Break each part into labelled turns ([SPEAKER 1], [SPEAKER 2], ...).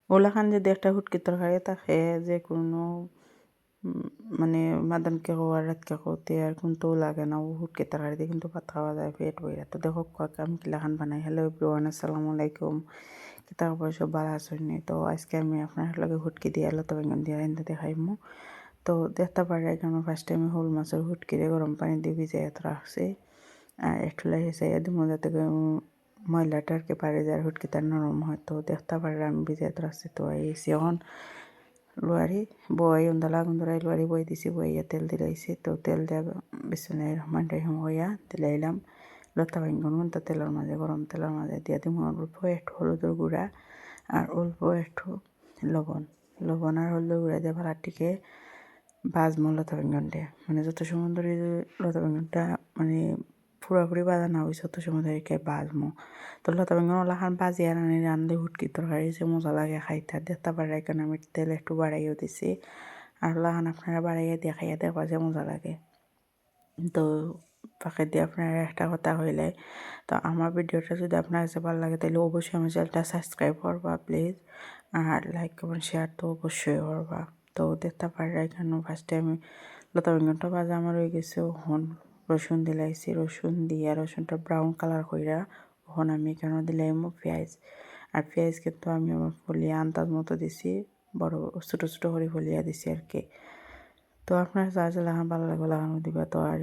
[SPEAKER 1] ওলাখান যদি একটা হুটকি তরকারি থাকে যে কোনো মানে মাদানকে কো আর রাতকে কোতে আর কিন্তু লাগে না ও হুটকি তরকারি দিয়ে কিন্তু ভাত খাওয়া যায় পেট ভরে। তো দেখো আমি কিলাখান বানাই। হ্যালো এভরিওয়ান, আসসালামু আলাইকুম। কিতাব বয়স ভালো আসেনি। তো আজকে আমি আপনার লগে হুটকি দিয়ে আলো তো বেগুন দিয়ে রান্না দেখাইমু। তো দেখতে পারে এখানে ফার্স্ট টাইম হোল মাছের হুটকিরে গরম পানি দিয়ে ভিজাই রাখছি। আর একটু লাগে চাই দিমো যাতে ময়লাটা আর কি পারে যায় হুটকিটা নরম হয়। তো দেখতে পারে আমি ভিজাই রাখছি। তো এইসি এখন লোয়ারি বই উন্দালা আগুন ধরাই লোয়ারি বই দিছি বইয়া তেল দিলাইছি। তো তেল দিয়া বিসমিল্লাহির রহমানির রহিম হইয়া দিলাইলাম লতা বেগুন তো তেলের মাঝে গরম তেলের মাঝে দিয়া দিব অল্প একটু হলুদের গুঁড়া আর অল্প একটু লবণ লবণ আর হলুদের গুঁড়া দিয়ে ভাড়াটিকে ভাজমো লতা বেগুনটা মানে যত সময় ধরে লতা বেগুনটা মানে পুরাপুরি ভাজা না হয়েছে তত সময় ধরে ভাজমো। তো লতা বেগুন ওলাখান ভাজি আর রান্ধলে হুটকি তরকারি যে মজা লাগে খাইতে দেখতে পারে কারণ আমি তেল একটু বাড়াইও দিছি আর ওলাখান আপনারা বাড়াইয়া দেখাইয়া দেখবা যে মজা লাগে। তো ফাঁকে দিয়ে আপনারা একটা কথা হইলে তো আমার ভিডিওটা যদি আপনার কাছে ভালো লাগে তাহলে অবশ্যই আমার চ্যানেলটা সাবস্ক্রাইব করবা প্লিজ আর লাইক কমেন্ট শেয়ার তো অবশ্যই করবা। তো দেখতে পারে এখানে ফার্স্টে আমি লতা বেগুনটা ভাজা আমার হয়ে গেছে। ওখন রসুন দিলাইছি, রসুন দিয়ে রসুনটা ব্রাউন কালার কইরা ওখন আমি এখানে দিলাম পেঁয়াজ। আর পেঁয়াজ কিন্তু আমি আমার ফলিয়া আন্দাজ মতো দিছি, বড় ছোটো ছোটো করে ফলিয়া দিছি আর কি। তো আপনার যা যা লাগান ভালো লাগবে লাগানো দিবা। তো আর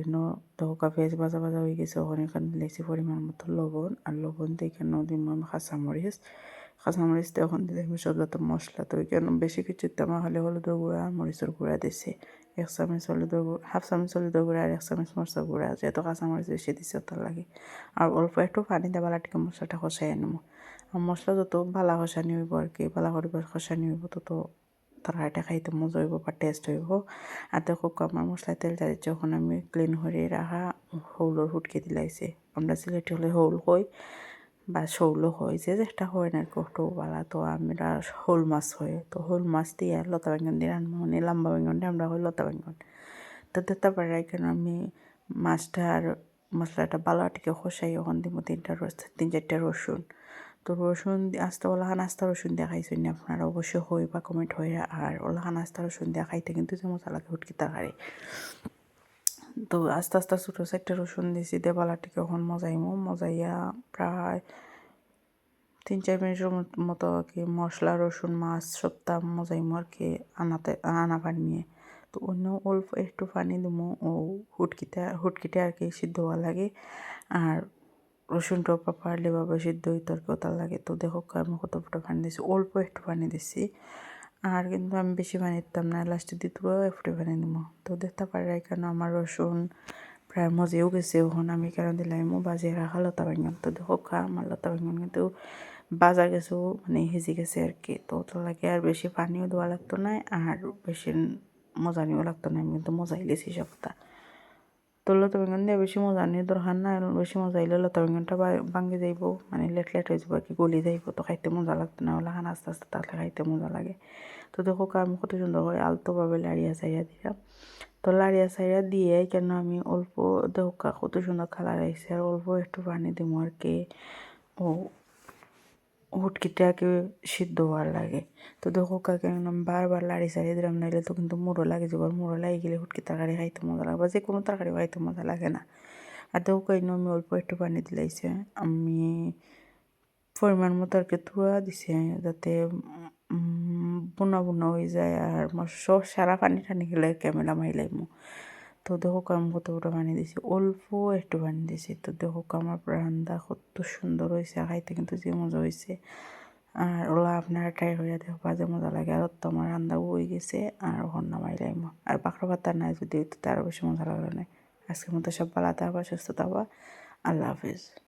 [SPEAKER 1] ধোকা পেঁয়াজ ভাজা ভাজা হয়ে গেছে ওখানে এখানে দিলেছি পরিমাণ মতো লবণ আর লবণ দিয়ে এখানে দিব আমি কাঁচামরিচ দিয়ে ওখান দিলে আমি সব যত মশলা। তো এখানে বেশি কিছু তেমন হলে হলুদের গুঁড়া মরিচের গুঁড়া দিছি 1 চামচ হলুদের গুঁড়া, হাফ চামচ হলুদের গুঁড়া আর 1 চামচ মরিচের গুঁড়া যেহেতু কাঁচামরিচ বেশি দিছে তার লাগে। আর অল্প একটু পানি দিয়ে বালাটিকে মশলাটা কষাই নেব। আর মশলা যত বালা কষানি হইব আর কি বালা করে কষানি হইব তত তরকারিটা খাইতে মজা হইব বা টেস্ট হইব। আর দেখো আমার মশলায় তেল দিচ্ছে যখন আমি ক্লিন করে রাখা শৌলর হুটকি দিলাইছে। আমরা সিলেটি হলে শৌল কই বা শৌলও হয় যে যেটা হয় না কৌটোবালা। তো আমরা শোল মাছ হয় তো শোল মাছ দিয়ে লতা বেগুন দিয়ে রান্না মানে লম্বা বেগুন দিয়ে আমরা হয় লতা বেগুন। তো দেখতে পারে এখানে আমি মাছটা আর মশলাটা বালাটিকে কষাই ওখান দিব 3-4টা রসুন। তো রসুন আস্তে ওলাখান আস্তা রসুন দিয়ে খাইছেন আপনারা অবশ্যই হই বা কমেন্ট হয়ে। আর ওলাখান আস্তা রসুন দিয়ে খাইতে কিন্তু যে মজা লাগে হুটকি তরকারি। তো আস্তে আস্তে ছোটো 4টা রসুন দিছি দিয়ে বালাটিকে ওখান মজাইয়া প্রায় 3-4 মিনিটের মতো আর কি মশলা রসুন মাছ সবটা মজাইমো আর কি আনা বানিয়ে। তো অন্য অল্প একটু পানি দিমো ও হুটকিটা আর কি সিদ্ধ হওয়া লাগে। আর রসুনটা প্রপারলিভাবে সিদ্ধ হইতে আর কথা লাগে। তো দেখো আমি কতটা পানি দিছি, অল্প একটু পানি দিছি আর কিন্তু আমি বেশি পানি দিতাম না, লাস্টে দিতে একটু পানি দিব। তো দেখতে পারে এখানে আমার রসুন প্রায় মজেও গেছে ওখানে আমি কেন দিলাম বাজিয়ে রাখা লতা বেগুন। তো দেখো আমার লতা বেগুন কিন্তু বাজা গেছেও মানে হেজে গেছে আর কি। তো ওটা লাগে আর বেশি পানিও দেওয়া লাগতো না আর বেশি মজানিও লাগতো না, আমি কিন্তু মজাই লেছি সবটা। তো লতা বেগুন দিয়ে বেশি মজানির দরকার না, বেশি মজা হইলে লতা বেগুনটা ভাঙে যাইব মানে লেট হয়ে যাবো আর কি গলি যাইব। তো খাইতে মজা লাগতো না, ওলা খান আস্তে আস্তে তাহলে খাইতে মজা লাগে। তো দেখো আমি কত সুন্দর করে আলতোভাবে লাড়িয়া চাইয়া দিলাম। তো লাড়িয়া চাইয়া দিয়ে কেন আমি অল্প দেখো কত সুন্দর কালার আইসে আর অল্প একটু পানি দিব আর কি ও হুটকিটাকে সিদ্ধ হওয়ার লাগে। তো দেখো আমি বারবার লাড়ি চাড়িয়ে দিলাম, নাইলে তো কিন্তু মুড়ো লাগে যাবার, মুড়ো লাগে গেলে হুটকি তরকারি খাইতে মজা লাগে বা যে কোনো তরকারি খাইতে মজা লাগে না। আর দেখো আমি অল্প একটু পানি দিলাইছে আমি পরিমাণ মতো আর কি তুয়া দিছে যাতে বুনা বুনা হয়ে যায় আর সব সারা পানি টানি গেলে ক্যামেরা মাইলাইমো। তো দেখো আমি কতটা পানি দিছি, অল্প একটু পানি দিছি। তো দেখো আমার রান্না কত সুন্দর হয়েছে, খাইতে কিন্তু যে মজা হয়েছে। আর ওলা আপনারা ট্রাই করে দেখবা যে মজা লাগে। আর তো আমার রান্নাও হয়ে গেছে আর ওখান নামাইলাইমো। আর বাঁকড়া পাতা নাই যদি তার বেশি মজা লাগলো না। আজকের মতো সব ভালো থাকবা সুস্থ থাকবা, আল্লাহ হাফিজ।